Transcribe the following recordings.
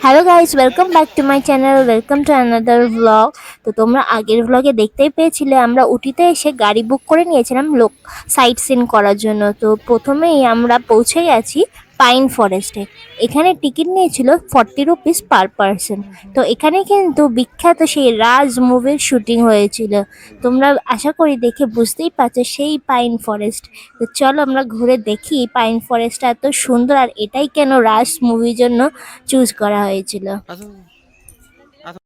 Hello guys, welcome back to my channel, welcome to another vlog. তো তোমরা আগের ভ্লগে দেখতেই পেয়েছিলে আমরা উটিতে এসে গাড়ি বুক করে নিয়েছিলাম সাইট সিন করার জন্য। তো প্রথমেই আমরা পৌঁছে গেছি পাইন ফরেস্টে। এখানে টিকিট নিয়েছিল 40 রুপিস পার পারসন। তো এখানে কিন্তু বিখ্যাত সেই রাজ মুভির শুটিং হয়েছিল। তোমরা আশা করি দেখে বুঝতেই পারছো সেই পাইন ফরেস্ট। তো চলো আমরা ঘুরে দেখি পাইন ফরেস্টটা এত সুন্দর, আর এটাই কেন রাজ মুভির জন্য চুজ করা হয়েছিল। আসুন আসুন।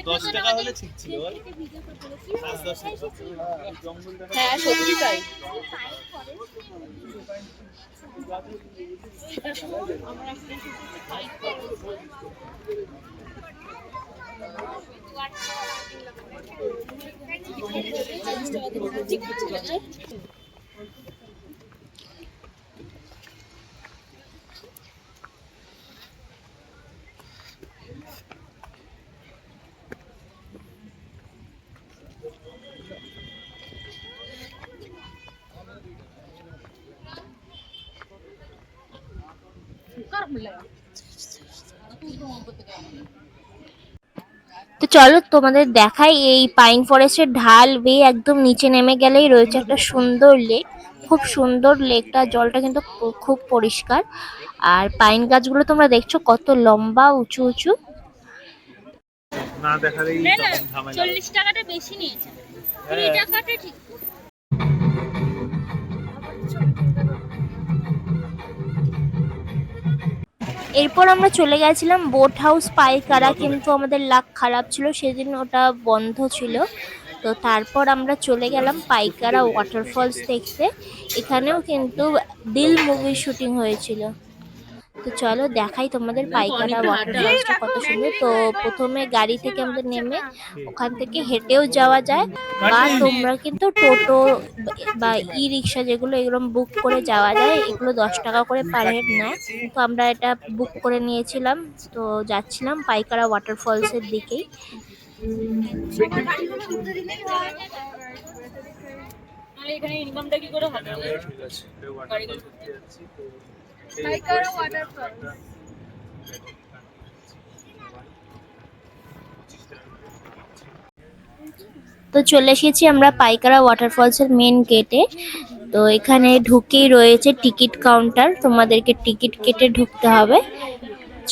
দশ টাকা হলে ঠিক ছিল বল। হ্যাঁ সত্যি তাই। তো চলো তোমাদের দেখাই, এই পাইন ফরেস্টের ঢাল বেয়ে একদম নিচে নেমে গেলেই রয়েছে একটা সুন্দর লেক। খুব সুন্দর লেকটা, জলটা কিন্তু খুব পরিষ্কার। আর পাইন গাছগুলো তোমরা দেখছো কত লম্বা, উঁচু উঁচু। না দেখালেই না না, তখন ঝামেলা। 40 টাকাটা বেশি নিয়েছে। 20 টাকাটা ঠিক। এরপর আমরা চলে গেছিলাম বোট হাউস পাইকারা, কিন্তু আমাদের লাক খারাপ ছিল, সেদিন ওটা বন্ধ ছিল। তো তারপর আমরা চলে গেলাম পাইকারা ওয়াটারফলস দেখতে। এখানেও কিন্তু দিল মুভির শুটিং হয়েছিল। তো চলো দেখাই তোমাদের পাইকারা ওয়াটারফলসটা কত সুন্দর। তো প্রথমে গাড়ি থেকে আমাদের নেমে ওখান থেকে হেঁটেও যাওয়া যায়, বা তোমরা কিন্তু টোটো বা ই রিক্সা যেগুলো, এগুলো বুক করে যাওয়া যায়। এগুলো 10 টাকা করে পার হেড নেয়। তো আমরা এটা বুক করে নিয়েছিলাম। তো যাচ্ছিলাম পাইকারা ওয়াটারফলসের দিকেই। তাহলে এখানে ইনকামটা কি করে হবে? ঠিক আছে, ওয়াটারফল ঘুরতে যাচ্ছি তো পাইকারা ওয়াটারফল। তো চলে এসেছি আমরা পাইকারা ওয়াটারফলসের মেন গেটে। তো এখানে ঢুকেই রয়েছে টিকিট কাউন্টার, তোমাদেরকে টিকিট কেটে ঢুকতে হবে।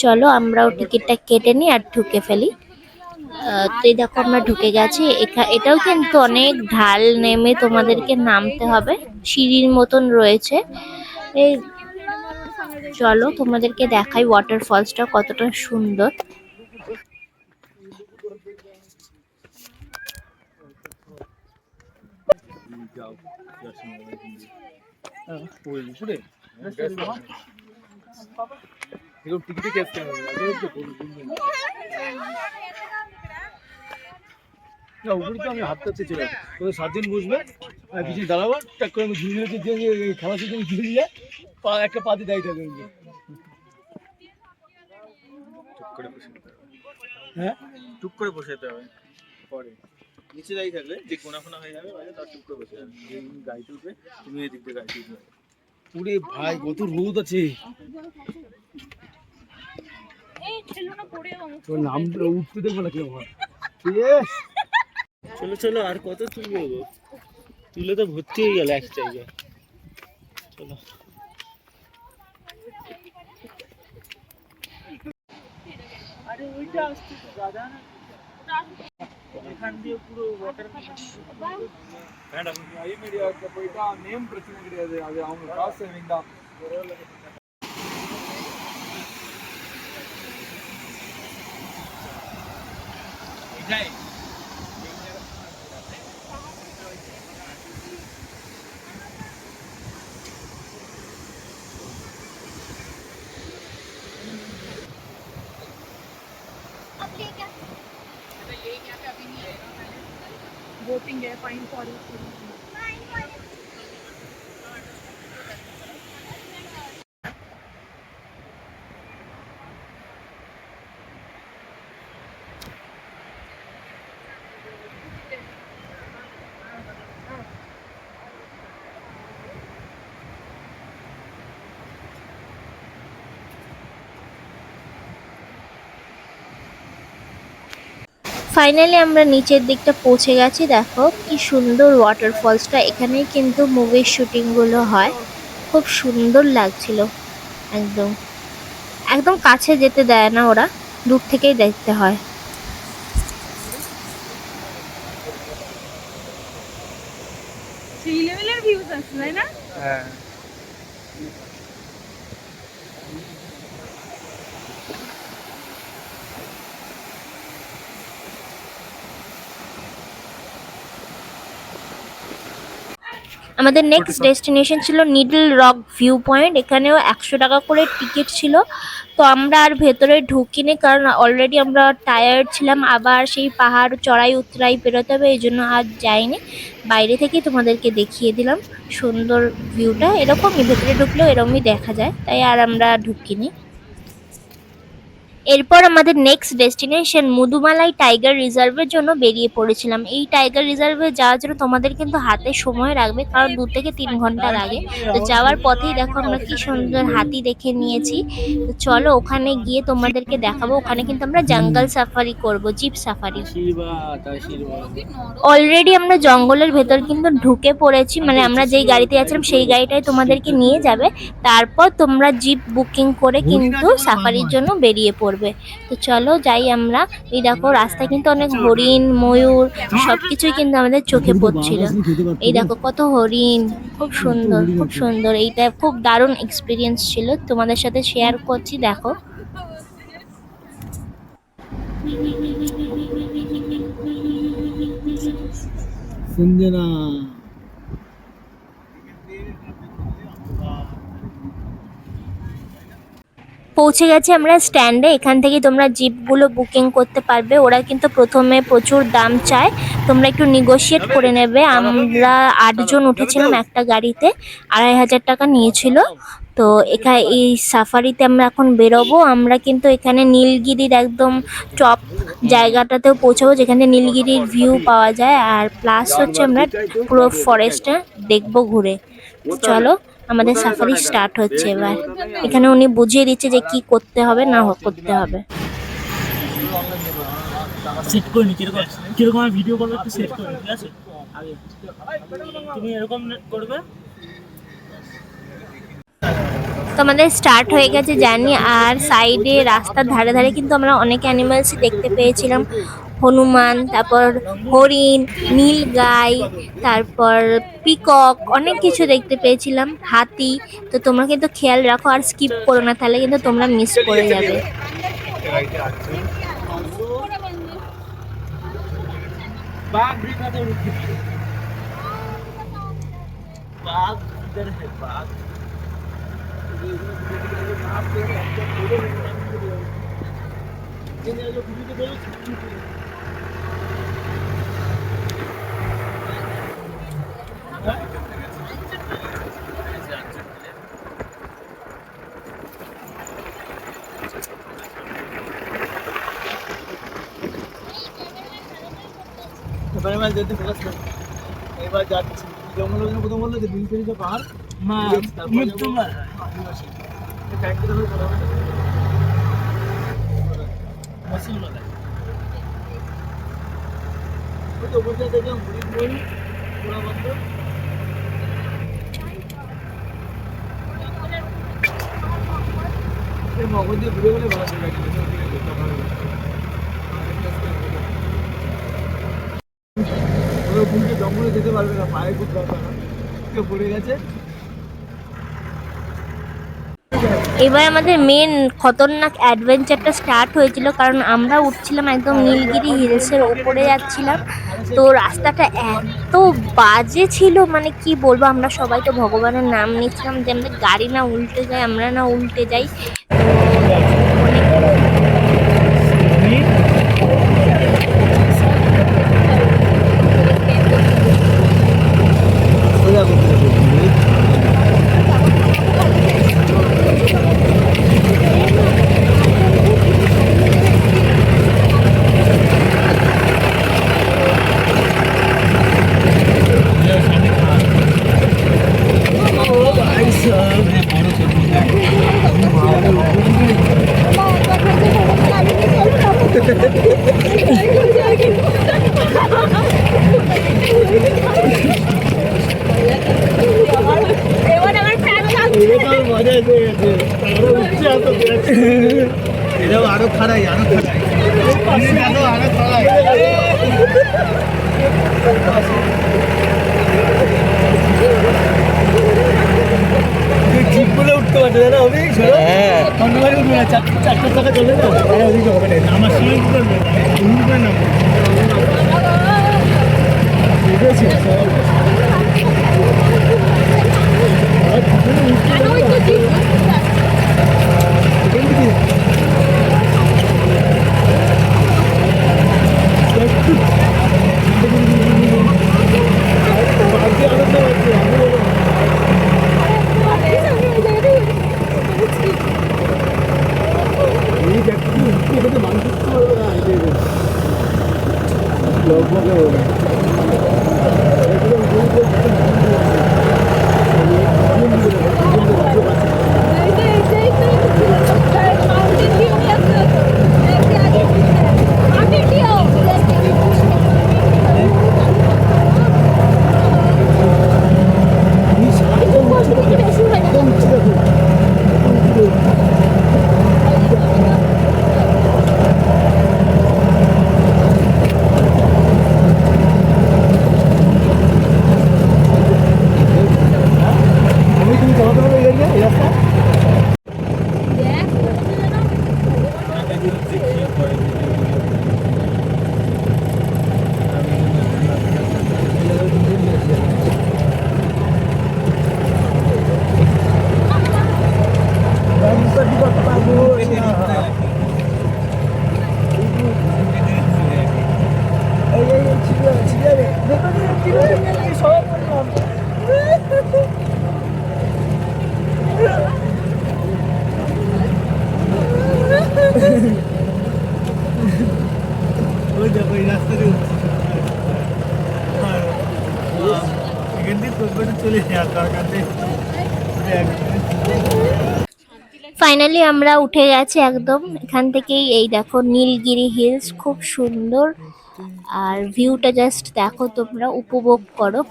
চলো আমরাও টিকিটটা কেটে নিই আর ঢুকে ফেলি। তো এই দেখো আমরা ঢুকে গেছি। এটাও কিন্তু অনেক ঢাল নেমে তোমাদেরকে নামতে হবে, সিঁড়ির মতন রয়েছে। এই চলো তোমাদেরকে দেখাই ওয়াটারফলসটা কতটা সুন্দর। টিকিটে ক্যাশ কেন না, উপরে তো আমি হাতটা চলে তোদের 7 জন বসবে আর কিছু দাঁড়াবো, টাক করে আমি ঝুলিয়ে দিয়ে খেলা শেষে আমি ঝুলিয়ে যায় পা একটা পা দিয়ে দাঁড়িয়ে থাকবে। টুক করে বসে হ্যাঁ টুক করে বসাতে হবে। পরে নিচে দাঁড়িয়ে থাকবে, যে কোনা ফোনা হয়ে যাবে তার টুক করে বসে যাবে। গাড়িতে উঠবে, তুমি এদিক দিয়ে গাড়িতে উঠবে। পুরে ভাই কত রোদ আছে। তোর নাম উঠতে দেবো না কেউ। চলো চলো, আর কত তুলবে গো, তুলে তো ভর্তি হয়ে গেল এক জায়গায়। চলো আরে ওইটা আসছে তো দাদা না, এখান দিয়ে পুরো ওয়াটার மேடம் ஐமீடியாக்கு போயிட்டா நேம் பிரச்சனை கிடையாது, அது அவங்க காசு சேவிங் தான். விஜய் ফাইনালি আমরা নিচের দিকটা পৌঁছে গেছি। দেখো কি সুন্দর ওয়াটারফলসটা, এখানেই কিন্তু মুভির শুটিং গুলো হয়। খুব সুন্দর লাগছিল। একদম একদম কাছে যেতে দেয় না ওরা, দূর থেকেই দেখতে হয়। সেই লেভেলের ভিউজ আছে তাই না? হ্যাঁ আমাদের নেক্সট ডেস্টিনেশন ছিল নিডল রক ভিউ পয়েন্ট। এখানেও 100 টাকা করে টিকিট ছিল। তো আমরা আর ভেতরে ঢুকিনি, কারণ অলরেডি আমরা টায়ার্ড ছিলাম, আবার সেই পাহাড় চড়াই উতরাই পেরোতে হবে, এই জন্য আর যাইনি। বাইরে থেকেই তোমাদেরকে দেখিয়ে দিলাম সুন্দর ভিউটা। এরকমই ভেতরে ঢুকলেও এরকমই দেখা যায়, তাই আর আমরা ঢুকিনি। এরপর আমাদের নেক্সট ডেস্টিনেশন মুদুমালাই টাইগার রিজার্ভের জন্য বেরিয়ে পড়েছিলাম। এই টাইগার রিজার্ভে যাওয়ার জন্য তোমাদের কিন্তু হাতে সময় লাগবে, কারণ 2 থেকে 3 ঘন্টা লাগে। তো যাওয়ার পথেই দেখো আমরা কি সুন্দর হাতি দেখে নিয়েছি। তো চলো ওখানে গিয়ে তোমাদেরকে দেখাবো। ওখানে কিন্তু আমরা জঙ্গল সাফারি করব, জিপ সাফারি। অলরেডি আমরা জঙ্গলের ভেতর কিন্তু ঢুকে পড়েছি, মানে আমরা যেই গাড়িতে যাচ্ছিলাম সেই গাড়িটাই তোমাদেরকে নিয়ে যাবে। তারপর তোমরা জিপ বুকিং করে কিন্তু সাফারির জন্য বেরিয়ে পড়বে। তো চলো যাই আমরা। এই দেখো রাস্তায় কিন্তু অনেক হরিণ, ময়ূর সবকিছুই কিন্তু আমাদের চোখে পড়ছিল। এই দেখো কত হরিণ, খুব সুন্দর খুব সুন্দর। এইটা খুব দারুণ এক্সপিরিয়েন্স ছিল, তোমাদের সাথে শেয়ার করছি। দেখো সঞ্জনা পৌঁছে গেছি আমরা স্ট্যান্ডে। এখান থেকে তোমরা জিপগুলো বুকিং করতে পারবে। ওরা কিন্তু প্রথমে প্রচুর দাম চায়, তোমরা একটু নেগোশিয়েট করে নেবে। আমরা 8 জন উঠেছিলাম একটা গাড়িতে, 2500 টাকা নিয়েছিল। তো এখানে এই সাফারিতে আমরা এখন বেরোবো। আমরা কিন্তু এখানে নীলগিরির একদম টপ জায়গাটাতেও পৌঁছাবো, যেখানে নীলগিরির ভিউ পাওয়া যায়। আর প্লাস হচ্ছে আমরা পুরো ফরেস্টটা দেখবো ঘুরে। চলো আমাদের সাফারি স্টার্ট হচ্ছে এবার। এখানে উনি বুঝিয়ে দিচ্ছে যে কি করতে হবে না করতে হবে। সেট করে নি কিরকম কিরকম আমি ভিডিও করবো একটু সেট করে নি, ঠিক আছে? আগে তুমি এরকম করবে। তো আমাদের স্টার্ট হয়ে গেছে জার্নি। আর সাইডে রাস্তার ধারে ধারে কিন্তু আমরা অনেক অ্যানিমালসই দেখতে পেয়েছিলাম। হনুমান, তারপর হরিণ, নীলগাই, তারপর পিকক, অনেক কিছু দেখতে পেয়েছিলাম, হাতি। তো তোমরা কিন্তু খেয়াল রাখো আর স্কিপ করো না, তাহলে কিন্তু তোমরা মিস করে যাবে। बाघ भी था तो बाघ इधर है बाघ। এবারে মাছ যেতে ফেলাস না। এবার যাচ্ছি জঙ্গলের জন্য প্রথম বললো যে নীলগিরি যে পাহাড় মা মৃত্যু মা টাইপটা ধরে বলা হবে মসুল বলে ওই তো বলতে দেখলাম হরিণ ময়ূর পুরা বন্ধ। এই মগজ দিয়ে ঘুরে গেলে ভালো লাগে। পুরো জঙ্গলে যেতে পারবে না, পায়ে খুব দরকার পড়ে গেছে। এবার আমাদের মেন খতরনাক অ্যাডভেঞ্চারটা স্টার্ট হয়েছিল, কারণ আমরা উঠছিলাম একদম নীলগিরি হিলসের ওপরে যাচ্ছিলাম। তো রাস্তাটা এত বাজে ছিল, মানে কি বলবো। আমরা সবাই তো ভগবানের নাম নিচ্ছিলাম যে আমাদের গাড়ি না উল্টে যায়, আমরা না উল্টে যাই। তো এবার আমার ফ্যান মজা এসে গেছে উঠছে এত এটাও আরো খারাই আরো খারাই আরো খারাই ঠিক বলে উঠতে পারছে দাদা অনেক অন্যবারে উঠবে না চারটার টাকা চলে না ওদিকে হবে না আমার সঙ্গে কি করবে উঠবে না বুঝেছি ওই দেখো এই রাস্তা দিয়ে এখান থেকে তোর চলে যাওয়ার দরকার নেই ফাইনালি আমরা উঠে গেছি একদম এখান থেকেই। এই দেখো নীলগিরি হিলস, খুব সুন্দর। আর ভিউটা জাস্ট দেখো, তোমরা উপভোগ করো।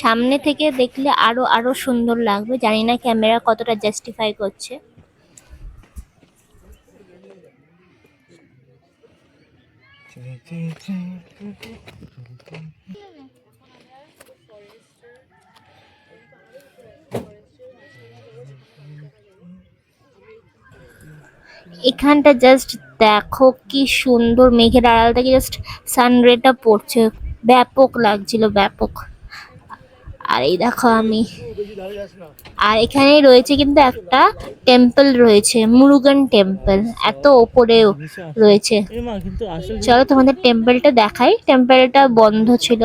সামনে থেকে দেখলে আরো আরো সুন্দর লাগবে, জানি না ক্যামেরা কতটা জাস্টিফাই করছে। এখানটা জাস্ট দেখো কি সুন্দর, মেঘের আড়াল থেকে জাস্ট সানরেটা পড়ছে, ব্যাপক লাগছিল, ব্যাপক। আর এই দেখো আমি, আর এখানেই রয়েছে কিন্তু একটা টেম্পল রয়েছে, মুরুগান টেম্পল, এত ওপরেও রয়েছে। চলো তোমাদের টেম্পলটা দেখাই। টেম্পলটা বন্ধ ছিল,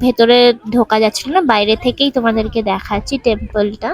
ভেতরে ঢোকা যাচ্ছিল না, বাইরে থেকেই তোমাদেরকে দেখাচ্ছি টেম্পলটা।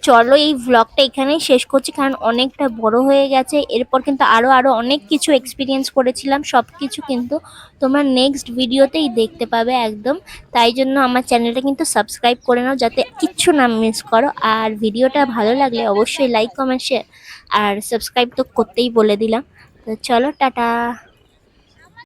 চলো এই ভ্লগটা এখানেই শেষ করছি, কারণ অনেকটা বড় হয়ে গেছে। এরপর কিন্তু আরো আরো অনেক কিছু এক্সপিরিয়েন্স করেছিলাম, সবকিছু কিন্তু তোমরা নেক্সট ভিডিওতেই দেখতে পাবে একদম। তাই জন্য আমার চ্যানেলটা কিন্তু সাবস্ক্রাইব করে নাও, যাতে কিচ্ছু না মিস করো। আর ভিডিওটা ভালো লাগলে অবশ্যই লাইক কমেন্ট শেয়ার আর সাবস্ক্রাইব তো করতেই বলে দিলাম। তো চলো, টাটা।